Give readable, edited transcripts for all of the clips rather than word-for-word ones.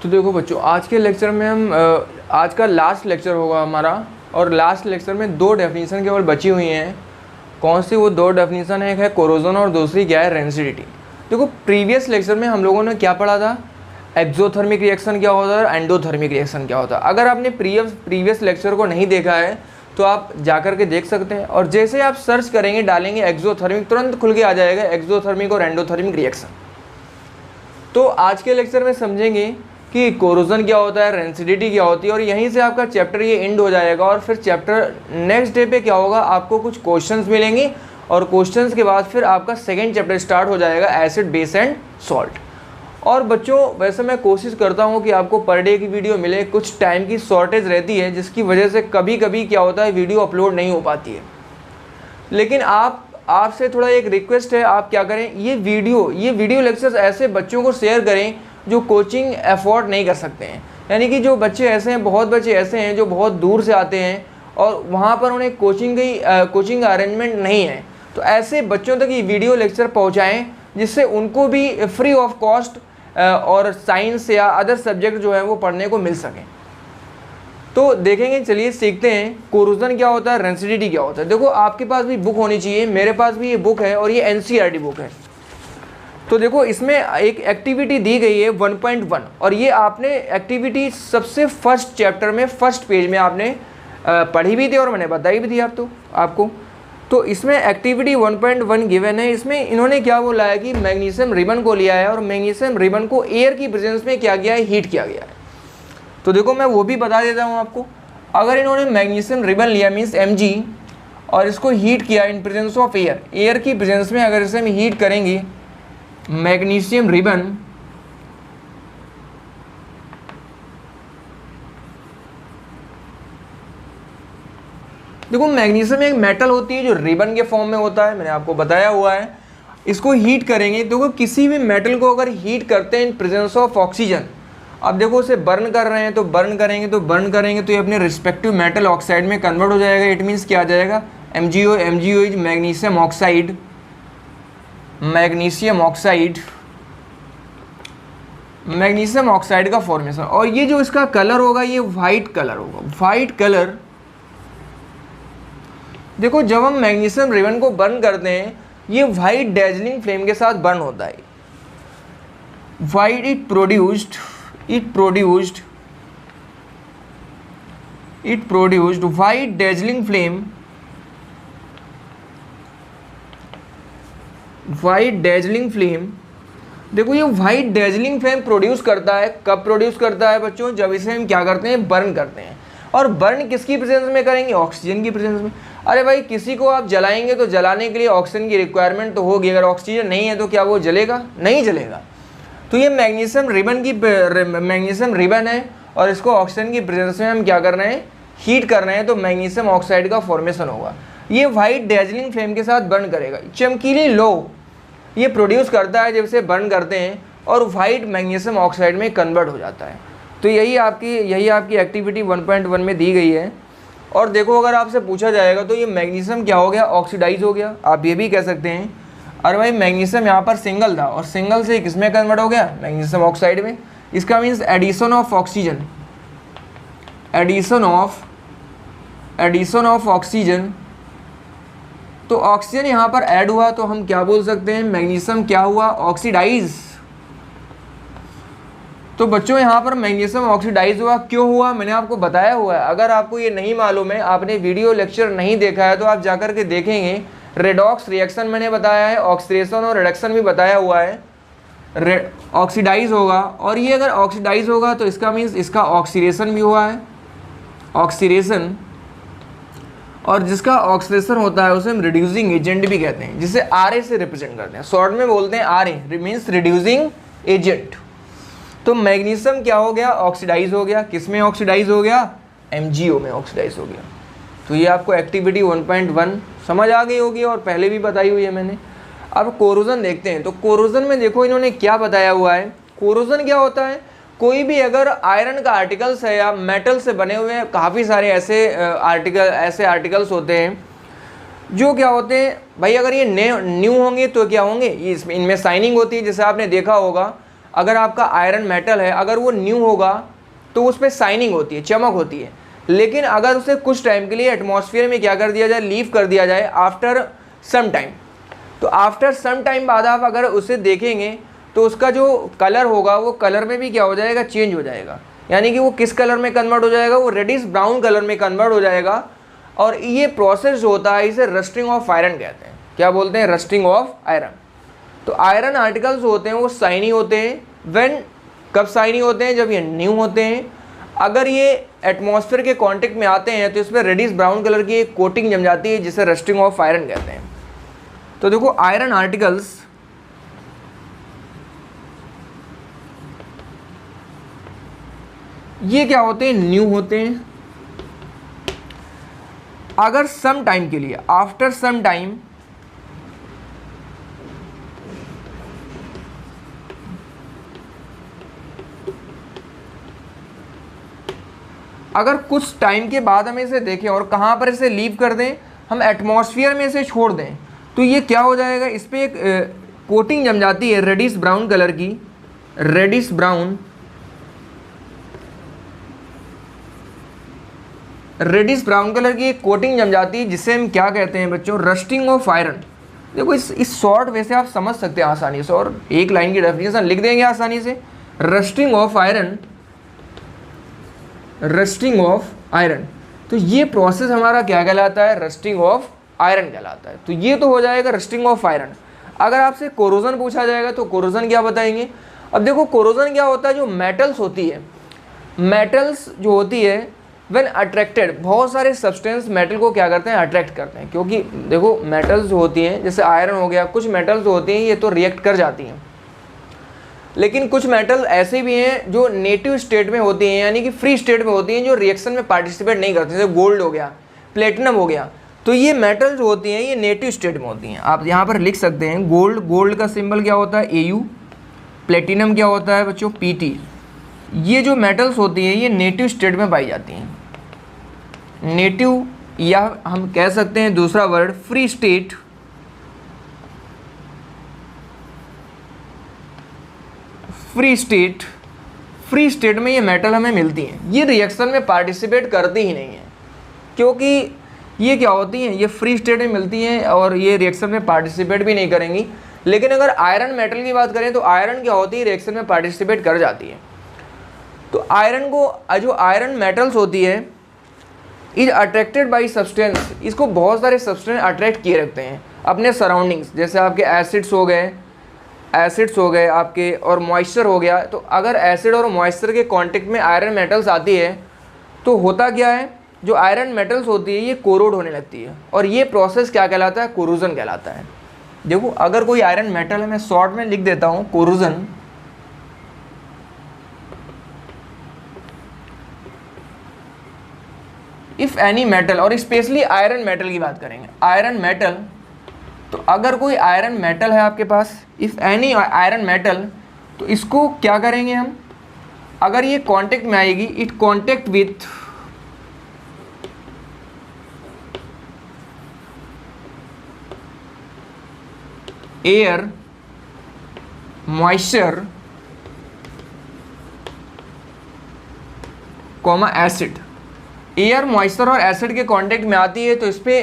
तो देखो बच्चों, आज के लेक्चर में हम आज का लास्ट लेक्चर होगा हमारा, और लास्ट लेक्चर में दो डेफिनेशन केवल बची हुई हैं। कौन सी वो दो डेफिनेशन है? एक है कोरोजन और दूसरी क्या है? रेंसिडिटी। देखो प्रीवियस लेक्चर में हम लोगों ने क्या पढ़ा था? एक्सोथर्मिक रिएक्शन क्या होता है और एंडोथर्मिक रिएक्शन क्या होता है। अगर आपने प्रीवियस लेक्चर को नहीं देखा है तो आप जाकर के देख सकते हैं, और जैसे आप सर्च करेंगे, डालेंगे एक्सोथर्मिक, तुरंत खुल के आ जाएगा एक्सोथर्मिक और एंडोथर्मिक रिएक्शन। तो आज के लेक्चर में समझेंगे कि कोरोजन क्या होता है, रेंसिडिटी क्या होती है, और यहीं से आपका चैप्टर ये एंड हो जाएगा। और फिर चैप्टर नेक्स्ट डे पे क्या होगा, आपको कुछ क्वेश्चंस मिलेंगे, और क्वेश्चंस के बाद फिर आपका सेकंड चैप्टर स्टार्ट हो जाएगा, एसिड, बेस एंड सॉल्ट। और बच्चों वैसे मैं कोशिश करता हूँ कि आपको पर डे की वीडियो मिले। कुछ टाइम की शॉर्टेज रहती है जिसकी वजह से कभी कभी क्या होता है, वीडियो अपलोड नहीं हो पाती है। लेकिन आपसे थोड़ा एक रिक्वेस्ट है, आप क्या करें, ये वीडियो लेक्चर्स ऐसे बच्चों को शेयर करें जो कोचिंग अफोर्ड नहीं कर सकते हैं। यानी कि जो बच्चे ऐसे हैं, बहुत बच्चे ऐसे हैं जो बहुत दूर से आते हैं और वहाँ पर उन्हें कोचिंग अरेंजमेंट नहीं है। तो ऐसे बच्चों तक ये वीडियो लेक्चर पहुँचाएँ जिससे उनको भी फ्री ऑफ कॉस्ट और साइंस या अदर सब्जेक्ट जो है वो पढ़ने को मिल सकें। तो देखेंगे, चलिए सीखते हैं कोरोजन क्या होता है, रेंसिडिटी क्या होता है। देखो आपके पास भी बुक होनी चाहिए, मेरे पास भी ये बुक है और ये एनसीईआरटी बुक है। तो देखो इसमें एक एक्टिविटी दी गई है 1.1, और ये आपने एक्टिविटी सबसे फर्स्ट चैप्टर में फर्स्ट पेज में आपने पढ़ी भी थी और मैंने बताई भी थी आपको। तो इसमें एक्टिविटी 1.1 गिवन है। इसमें इन्होंने क्या बोला है कि मैग्नीशियम रिबन को लिया है और मैग्नीशियम रिबन को एयर की प्रेजेंस में क्या किया है, हीट किया गया है। तो देखो मैं वो भी बता देता हूँ आपको। अगर इन्होंने मैग्नीशियम रिबन लिया मीन्स Mg, और इसको हीट किया इन प्रेजेंस ऑफ एयर की प्रेजेंस में अगर इसे हम हीट करेंगे मैग्नीशियम रिबन, देखो मैग्नीशियम एक मेटल होती है जो रिबन के फॉर्म में होता है, मैंने आपको बताया हुआ है। इसको हीट करेंगे, देखो किसी भी मेटल को अगर हीट करते हैं इन प्रेजेंस ऑफ ऑक्सीजन, अब देखो उसे बर्न कर रहे हैं तो बर्न करेंगे तो ये अपने रिस्पेक्टिव मेटल ऑक्साइड में कन्वर्ट हो जाएगा। इट मीन्स क्या आ जाएगा, MgO is magnesium oxide, magnesium oxide का फॉर्मेशन। और ये जो इसका कलर होगा ये वाइट कलर होगा। वाइट कलर, देखो जब हम मैग्नीशियम रिबन को बर्न करते हैं ये वाइट डेजलिंग फ्लेम के साथ बर्न होता है। White it produced white dazzling flame. देखो ये वाइट डेजलिंग फ्लेम प्रोड्यूस करता है। कब प्रोड्यूस करता है बच्चों? जब इसे हम क्या करते हैं, बर्न करते हैं। और बर्न किसकी प्रेजेंस में करेंगे? ऑक्सीजन की प्रेजेंस में। अरे भाई किसी को आप जलाएंगे तो जलाने के लिए ऑक्सीजन की रिक्वायरमेंट तो होगी। अगर ऑक्सीजन नहीं है तो क्या वो जलेगा? नहीं जलेगा। तो ये मैग्नीशियम रिबन है और इसको ऑक्सीजन की प्रेजेंस में हम क्या कर रहे हैं, हीट कर रहे हैं, तो मैग्नीशियम ऑक्साइड का फॉर्मेशन होगा। ये वाइट डेजलिंग फ्लेम के साथ बर्न करेगा। चमकीली लो ये प्रोड्यूस करता है जब इसे बर्न करते हैं और वाइट मैग्नीशियम ऑक्साइड में कन्वर्ट हो जाता है। तो यही आपकी एक्टिविटी 1.1 में दी गई है। और देखो अगर आपसे पूछा जाएगा तो ये मैग्नीशियम क्या हो गया, ऑक्सीडाइज हो गया। आप ये भी कह सकते हैं अरे भाई मैग्नीशियम यहाँ पर सिंगल था और सिंगल से किसमें कन्वर्ट हो गया, मैग्नीशियम ऑक्साइड में। इसका मीन्स एडिशन ऑफ ऑक्सीजन। तो ऑक्सीजन यहाँ पर ऐड हुआ तो हम क्या बोल सकते हैं, मैग्नीशियम क्या हुआ, ऑक्सीडाइज। तो बच्चों यहाँ पर मैग्नीशियम ऑक्सीडाइज हुआ। क्यों हुआ मैंने आपको बताया हुआ है। अगर आपको ये नहीं मालूम है, आपने वीडियो लेक्चर नहीं देखा है, तो आप जाकर के देखेंगे। रेडॉक्स रिएक्शन मैंने बताया है, ऑक्सीडेशन और रिडक्शन भी बताया हुआ है। ऑक्सीडाइज होगा, और ये अगर ऑक्सीडाइज होगा तो इसका मीन्स इसका ऑक्सीडेशन भी हुआ है, ऑक्सीडेशन। और जिसका ऑक्सीडेशन होता है उसे हम रिड्यूसिंग एजेंट भी कहते हैं, जिसे RA से रिप्रेजेंट करते हैं। शॉर्ट में बोलते हैं RA मीन्स रिड्यूसिंग एजेंट। तो मैग्नीशियम क्या हो गया, ऑक्सीडाइज हो गया। किस में ऑक्सीडाइज हो गया, MgO में ऑक्सीडाइज हो गया। तो ये आपको एक्टिविटी 1.1 समझ आ गई होगी और पहले भी बताई हुई है मैंने। अब कोरोजन देखते हैं। तो कोरोजन में देखो इन्होंने क्या बताया हुआ है। कोरोजन क्या होता है, कोई भी अगर आयरन का आर्टिकल्स है या मेटल से बने हुए काफ़ी सारे ऐसे आर्टिकल्स होते हैं जो क्या होते हैं भाई, अगर ये न्यू होंगे तो क्या होंगे, ये इनमें शाइनिंग होती है। जैसे आपने देखा होगा अगर आपका आयरन मेटल है, अगर वो न्यू होगा तो उस पर शाइनिंग होती है, चमक होती है। लेकिन अगर उसे कुछ टाइम के लिए एटमॉस्फेयर में क्या कर दिया जाए, लीव कर दिया जाए आफ्टर सम टाइम, तो आफ्टर सम टाइम बाद आप अगर उसे देखेंगे तो उसका जो कलर होगा वो कलर में भी क्या हो जाएगा, चेंज हो जाएगा। यानी कि वो किस कलर में कन्वर्ट हो जाएगा, वो रेडिश ब्राउन कलर में कन्वर्ट हो जाएगा। और ये प्रोसेस जो होता है इसे रस्टिंग ऑफ आयरन कहते हैं। क्या बोलते हैं, रस्टिंग ऑफ आयरन। तो आयरन आर्टिकल्स होते हैं वो शाइनी होते हैं। व्हेन, कब शाइनी होते हैं, जब ये न्यू होते हैं। अगर ये एटमॉस्फेयर के कांटेक्ट में आते हैं तो इसमें रेडिश ब्राउन कलर की एक कोटिंग जम जाती है जिसे रस्टिंग ऑफ आयरन कहते हैं। तो देखो आयरन आर्टिकल्स ये क्या होते हैं, न्यू होते हैं। अगर सम टाइम के लिए, आफ्टर सम टाइम, अगर कुछ टाइम के बाद हम इसे देखें और कहाँ पर इसे लीव कर दें, हम एटमॉस्फेयर में इसे छोड़ दें, तो ये क्या हो जाएगा, इस पर एक कोटिंग जम जाती है रेडिश ब्राउन कलर की, रेडिश ब्राउन कलर की एक कोटिंग जम जाती है जिसे हम क्या कहते हैं बच्चों, रस्टिंग ऑफ आयरन। देखो इस शॉर्ट वे से आप समझ सकते हैं आसानी से, और एक लाइन की डेफिनेशन लिख देंगे आसानी से, rusting of iron, rusting of iron. तो ये प्रोसेस हमारा क्या कहलाता है, रस्टिंग ऑफ आयरन कहलाता है। तो ये तो हो जाएगा रस्टिंग ऑफ आयरन। अगर आपसे कोरोजन पूछा जाएगा तो कोरोजन क्या बताएंगे। अब देखो कोरोजन क्या होता है, जो मेटल्स होती है, मेटल्स जो होती है व्हेन अट्रैक्टेड, बहुत सारे सब्सटेंस मेटल को क्या करते हैं, अट्रैक्ट करते हैं। क्योंकि देखो मेटल्स जो होती हैं, जैसे आयरन हो गया, कुछ मेटल्स जो होती हैं ये तो रिएक्ट कर जाती हैं, लेकिन कुछ मेटल ऐसे भी हैं जो नेटिव स्टेट में होती हैं, यानी कि फ्री स्टेट में होती हैं, जो रिएक्शन में पार्टिसिपेट नहीं करती। जैसे गोल्ड हो गया, प्लेटिनम हो गया, तो ये मेटल जो होती हैं ये नेटिव स्टेट में होती हैं। आप यहाँ पर लिख सकते हैं गोल्ड, गोल्ड का सिंबल क्या होता है, AU। प्लेटिनम क्या होता है बच्चों, PT। ये जो मेटल्स होती हैं ये नेटिव स्टेट में पाई जाती हैं। नेटिव, या हम कह सकते हैं दूसरा word free state, free state में ये मेटल हमें मिलती हैं। ये रिएक्शन में पार्टिसिपेट करती ही नहीं है, क्योंकि ये क्या होती हैं, ये फ्री स्टेट में मिलती हैं और ये रिएक्शन में पार्टिसिपेट भी नहीं करेंगी। लेकिन अगर आयरन मेटल की बात करें तो आयरन क्या होती है, रिएक्शन में पार्टिसिपेट कर जाती है। तो आयरन को, जो आयरन मेटल्स होती है, इज अट्रैक्टेड बाई सब्सटेंस, इसको बहुत सारे सब्सटेंस अट्रैक्ट किए रखते हैं अपने सराउंडिंग्स। जैसे आपके एसिड्स हो गए आपके, और मॉइस्चर हो गया। तो अगर एसिड और मॉइस्चर के कांटेक्ट में आयरन मेटल्स आती है तो होता क्या है, जो आयरन मेटल्स होती है ये कोरोड होने लगती है, और ये प्रोसेस क्या कहलाता है, कोरोजन कहलाता है। देखो अगर कोई आयरन मेटल है, मैं शॉर्ट में लिख देता हूँ कोरोजन। इफ एनी मेटल, और स्पेशली आयरन मेटल की बात करेंगे, आयरन मेटल, तो अगर कोई आयरन मेटल है आपके पास, इफ एनी आयरन मेटल, तो इसको क्या करेंगे हम, अगर ये कांटेक्ट में आएगी, it contact with air, moisture, acid. Air, moisture और एसिड के कांटेक्ट में आती है तो इस पे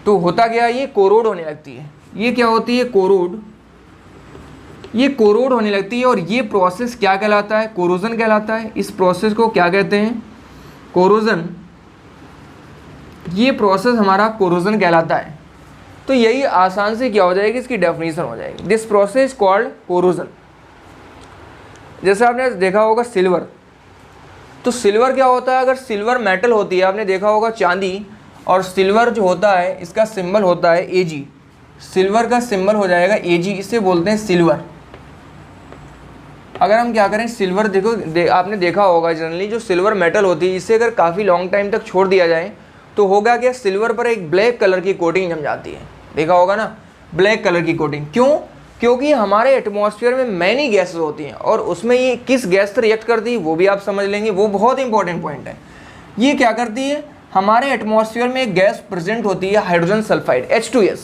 तो होता क्या है, ये कोरोड होने लगती है। ये क्या होती है, कोरोड, ये कोरोड होने लगती है। और ये प्रोसेस क्या कहलाता है, कोरोजन कहलाता है। इस प्रोसेस को क्या कहते हैं, कोरोजन। ये प्रोसेस हमारा कोरोजन कहलाता है। तो यही आसान से क्या हो जाएगी, इसकी डेफिनेशन हो जाएगी, दिस प्रोसेस कॉल्ड कोरोजन। जैसे आपने देखा होगा सिल्वर, तो सिल्वर क्या होता है, अगर सिल्वर मेटल होती है, आपने देखा होगा चांदी, और सिल्वर जो होता है इसका सिंबल होता है Ag, सिल्वर का सिंबल हो जाएगा Ag, इसे बोलते हैं सिल्वर। अगर हम क्या करें, सिल्वर देखो आपने देखा होगा जनरली जो सिल्वर मेटल होती है, इसे अगर काफ़ी लॉन्ग टाइम तक छोड़ दिया जाए तो होगा क्या, सिल्वर पर एक ब्लैक कलर की कोटिंग जम जाती है। देखा होगा ना, ब्लैक कलर की कोटिंग। क्यों, क्योंकि हमारे एटमॉस्फेयर में मैनी गैसेस होती हैं, और उसमें ये किस गैस से रिएक्ट करती है वो भी आप समझ लेंगे, वो बहुत इंपॉर्टेंट पॉइंट है। ये क्या करती है, हमारे एटमॉस्फेयर में एक गैस प्रेजेंट होती है हाइड्रोजन सल्फाइड, H2S।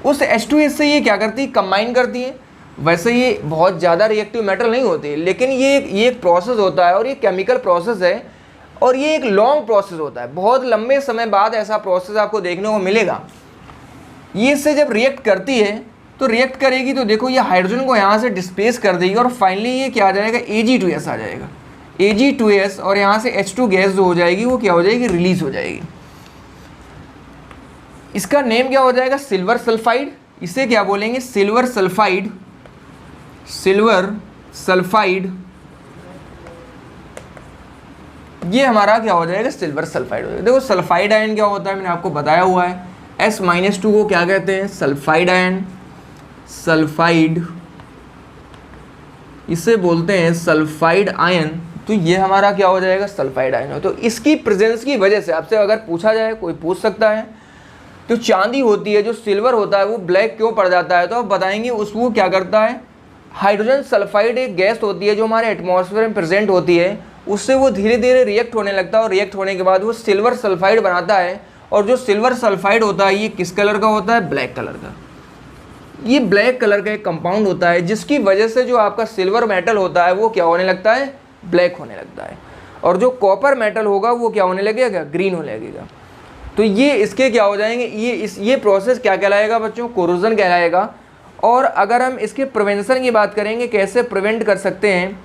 उस H2S से ये क्या करती है, कंबाइन करती है, वैसे ये बहुत ज़्यादा रिएक्टिव मेटल नहीं होते, लेकिन ये एक प्रोसेस होता है और ये केमिकल प्रोसेस है और ये एक लॉन्ग प्रोसेस होता है। बहुत लंबे समय बाद ऐसा प्रोसेस आपको देखने को मिलेगा। ये इससे जब रिएक्ट करती है तो रिएक्ट करेगी तो देखो ये हाइड्रोजन को यहाँ से डिस्प्लेस कर देगी और फाइनली ये क्या आ जाएगा, Ag2s आ जाएगा। Ag2s और यहाँ से H2 गैस जो हो जाएगी वो क्या हो जाएगी, रिलीज हो जाएगी। इसका नेम क्या हो जाएगा, सिल्वर सल्फाइड। इसे क्या बोलेंगे, सिल्वर सल्फाइड। सिल्वर सल्फाइड ये हमारा क्या हो जाएगा, सिल्वर सल्फाइड हो जाएगा। देखो सल्फाइड आयन क्या होता है मैंने आपको बताया हुआ है। S-2 को क्या कहते हैं, सल्फाइड आयन। सल्फाइड इसे बोलते हैं सल्फाइड आयन। तो ये हमारा क्या हो जाएगा, सल्फाइड आयन हो। तो इसकी प्रेजेंस की वजह से आपसे अगर पूछा जाए, कोई पूछ सकता है, तो चांदी होती है, जो सिल्वर होता है वो ब्लैक क्यों पड़ जाता है, तो आप बताएंगे उसको क्या करता है, हाइड्रोजन सल्फाइड एक गैस होती है जो हमारे एटमॉस्फेयर में प्रेजेंट होती है, उससे वो धीरे धीरे रिएक्ट होने लगता है और रिएक्ट होने के बाद वो सिल्वर सल्फाइड बनाता है। और जो सिल्वर सल्फाइड होता है ये किस कलर का होता है, ब्लैक कलर का। ये ब्लैक कलर का एक कंपाउंड होता है जिसकी वजह से जो आपका सिल्वर मेटल होता है वो क्या होने लगता है, ब्लैक होने लगता है। और जो कॉपर मेटल होगा वो क्या होने लगेगा, ग्रीन होने लगेगा। तो ये इसके क्या हो जाएंगे, ये प्रोसेस क्या कहलाएगा बच्चों, कोरोजन कहलाएगा। और अगर हम इसके प्रिवेंशन की बात करेंगे, कैसे प्रिवेंट कर सकते हैं,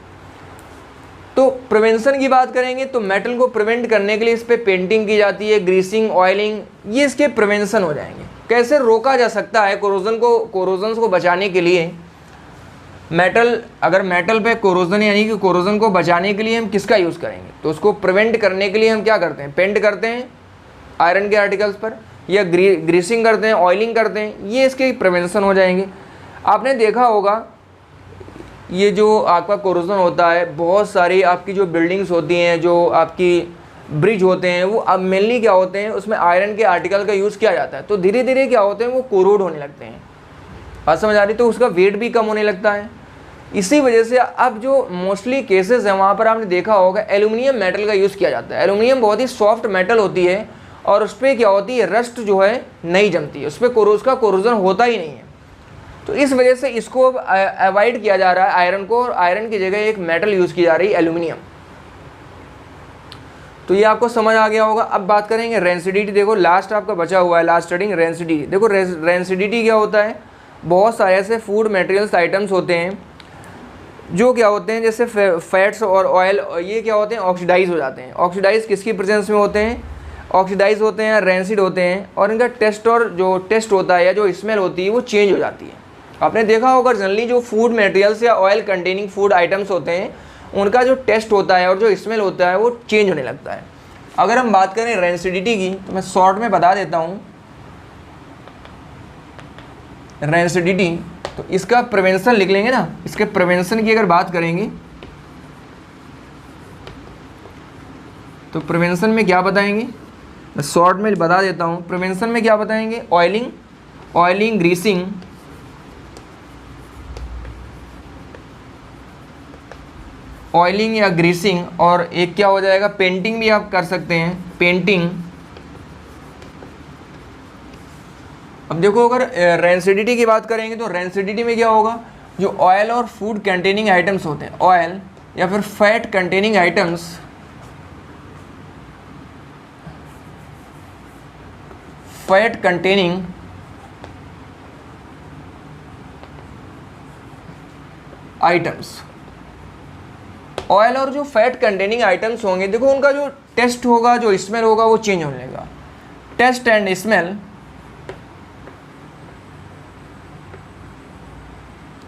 तो प्रिवेंशन की बात करेंगे तो मेटल को प्रिवेंट करने के लिए इस पर पेंटिंग की जाती है, ग्रीसिंग, ऑयलिंग, ये इसके प्रिवेंशन हो जाएंगे। कैसे रोका जा सकता है कोरोजन को बचाने के लिए, अगर मेटल पे कोरोजन यानी कि कोरोजन को बचाने के लिए हम किसका यूज़ करेंगे, तो उसको प्रिवेंट करने के लिए हम क्या करते हैं, पेंट करते हैं आयरन के आर्टिकल्स पर, या ग्रीसिंग करते हैं, ऑयलिंग करते हैं, ये इसके प्रिवेंशन हो जाएंगे। आपने देखा होगा ये जो आपका कोरोजन होता है, बहुत सारी आपकी जो बिल्डिंग्स होती हैं, जो आपकी ब्रिज होते हैं, वो अब मेनली क्या होते हैं, उसमें आयरन के आर्टिकल का यूज़ किया जाता है। तो धीरे धीरे क्या होते हैं, वो कोरोड होने लगते हैं। बात समझ आ रही, तो उसका वेट भी कम होने लगता है। इसी वजह से अब जो मोस्टली केसेस हैं वहाँ पर आपने देखा होगा एल्यूमिनियम मेटल का यूज़ किया जाता है। एल्यूमिनियम बहुत ही सॉफ्ट मेटल होती है और उस पर क्या होती है, रस्ट जो है नहीं जमती है, उस पर उसका कोरोजन होता ही नहीं है। तो इस वजह से इसको अब अवॉइड किया जा रहा है आयरन को, और आयरन की जगह एक मेटल यूज़ की जा रही है, एल्यूमिनियम। तो ये आपको समझ आ गया होगा। अब बात करेंगे रेंसिडिटी। देखो लास्ट आपका बचा हुआ है, लास्ट स्टडिंग रेंसिडिटी। देखो रेंसिडिटी क्या होता है, बहुत सारे ऐसे फूड मटेरियल्स आइटम्स होते हैं जो क्या होते हैं, जैसे फैट्स और ऑयल, ये क्या होते हैं, ऑक्सीडाइज हो जाते हैं। ऑक्सीडाइज किसकी प्रेजेंस में होते हैं, ऑक्सीडाइज होते हैं, रेंसिड होते हैं, और इनका टेस्ट और जो टेस्ट होता है या जो स्मेल होती है वो चेंज हो जाती है। आपने देखा होगा जनरली जो फूड मटेरियल्स या ऑयल कंटेनिंग फूड आइटम्स होते हैं उनका जो टेस्ट होता है और जो स्मेल होता है वो चेंज होने लगता है। अगर हम बात करें रेंसिडिटी की तो मैं शॉर्ट में बता देता हूँ। रेंसिडिटी, तो इसका प्रिवेंशन लिख लेंगे ना, इसके प्रिवेंशन की अगर बात करेंगे तो प्रिवेंशन में क्या बताएंगे, मैं शॉर्ट में बता देता हूँ। प्रिवेंशन में क्या बताएंगे, ऑयलिंग, ग्रीसिंग, ऑयलिंग या ग्रीसिंग, और एक क्या हो जाएगा, पेंटिंग भी आप कर सकते हैं, पेंटिंग। अब देखो अगर रेंसिडिटी की बात करेंगे तो रेंसिडिटी में क्या होगा, जो ऑयल और फूड कंटेनिंग आइटम्स होते हैं, ऑयल या फिर fat containing items, fat containing items, oil और जो फैट कंटेनिंग आइटम्स होंगे, देखो उनका जो टेस्ट होगा, जो स्मेल होगा वो चेंज होने लगेगा। टेस्ट एंड स्मेल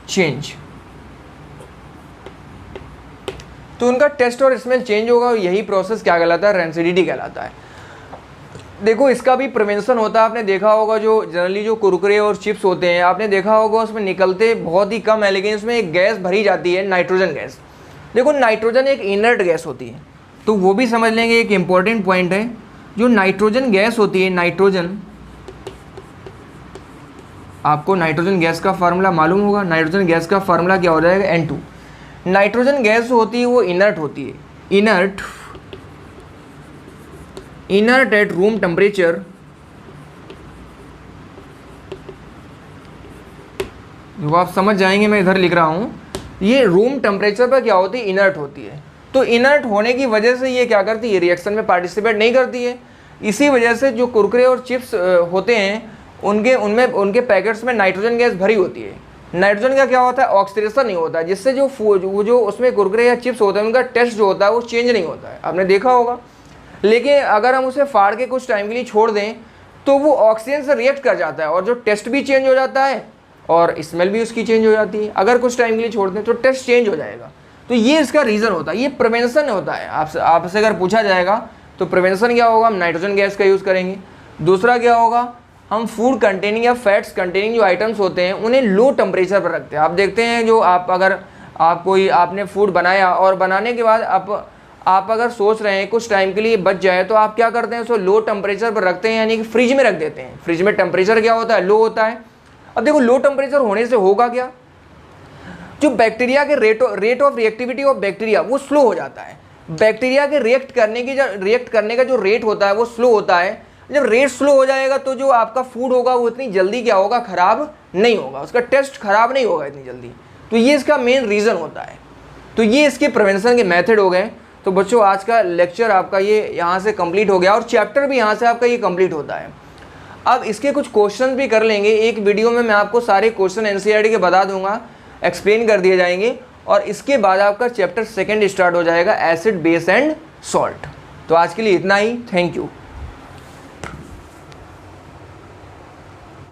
चेंज, तो उनका टेस्ट और स्मेल चेंज होगा, यही प्रोसेस क्या कहलाता है, रेंसिडिटी कहलाता है। देखो इसका भी प्रिवेंशन होता है। आपने देखा होगा जो जनरली जो कुरकुरे और चिप्स होते हैं, आपने देखा होगा उसमें निकलते बहुत ही कम है, लेकिन उसमें एक गैस भरी जाती है, नाइट्रोजन गैस। देखो नाइट्रोजन एक इनर्ट गैस होती है, तो वो भी समझ लेंगे, एक इम्पॉर्टेंट पॉइंट है। जो नाइट्रोजन गैस होती है, नाइट्रोजन, आपको नाइट्रोजन गैस का फार्मूला मालूम होगा। नाइट्रोजन गैस का फार्मूला क्या हो जाएगा, N2। नाइट्रोजन गैस होती है वो इनर्ट होती है, इनर्ट एट रूम टेम्परेचर, जो आप समझ जाएंगे, मैं इधर लिख रहा हूँ, ये रूम टेम्परेचर पर क्या होती है, इनर्ट होती है। तो इनर्ट होने की वजह से ये क्या करती है, रिएक्शन में पार्टिसिपेट नहीं करती है। इसी वजह से जो कुरकुरे और चिप्स होते हैं उनके पैकेट्स में नाइट्रोजन गैस भरी होती है। नाइट्रोजन का क्या होता है, ऑक्सीडेशन नहीं होता है, जिससे जो उसमें कुरकुरे या चिप्स होते हैं उनका टेस्ट जो होता है वो चेंज नहीं होता है, आपने देखा होगा। लेकिन अगर हम उसे फाड़ के कुछ टाइम के लिए छोड़ दें तो वो ऑक्सीजन से रिएक्ट कर जाता है और जो टेस्ट भी चेंज हो जाता है और स्मेल भी उसकी चेंज हो जाती है। अगर कुछ टाइम के लिए छोड़ दें तो टेस्ट चेंज हो जाएगा। तो ये इसका रीज़न होता है, ये प्रिवेंशन होता है। आपसे अगर पूछा जाएगा तो प्रिवेंशन क्या होगा, हम नाइट्रोजन गैस का यूज़ करेंगे। दूसरा क्या होगा, हम फूड कंटेनिंग या फैट्स कंटेनिंग जो आइटम्स होते हैं उन्हें लो टेम्परेचर पर रखते हैं। आप देखते हैं जो आपने फूड बनाया और बनाने के बाद आप अगर सोच रहे हैं कुछ टाइम के लिए बच जाए तो आप क्या करते हैं, उसको लो टेम्परेचर पर रखते हैं, यानी कि फ्रिज में रख देते हैं। फ्रिज में टेम्परेचर क्या होता है, लो होता है। अब देखो लो टेम्परेचर होने से होगा क्या, जो बैक्टीरिया के rate of reactivity of bacteria वो स्लो हो जाता है। बैक्टीरिया के रिएक्ट करने का जो रेट होता है वो स्लो होता है। जब रेट स्लो हो जाएगा तो जो आपका फूड होगा वो इतनी जल्दी क्या होगा, ख़राब नहीं होगा, उसका टेस्ट ख़राब नहीं होगा इतनी जल्दी। तो ये इसका मेन रीज़न होता है। तो ये इसके प्रिवेंशन के मेथड हो गए। तो बच्चों आज का लेक्चर आपका ये यहाँ से कंप्लीट हो गया और चैप्टर भी यहाँ से आपका ये कंप्लीट होता है। अब इसके कुछ क्वेश्चन भी कर लेंगे, एक वीडियो में मैं आपको सारे क्वेश्चन एनसीईआरटी के बता दूंगा, एक्सप्लेन कर दिए जाएंगे और इसके बाद आपका चैप्टर 2 स्टार्ट हो जाएगा, एसिड बेस एंड सॉल्ट। तो आज के लिए इतना ही, थैंक यू।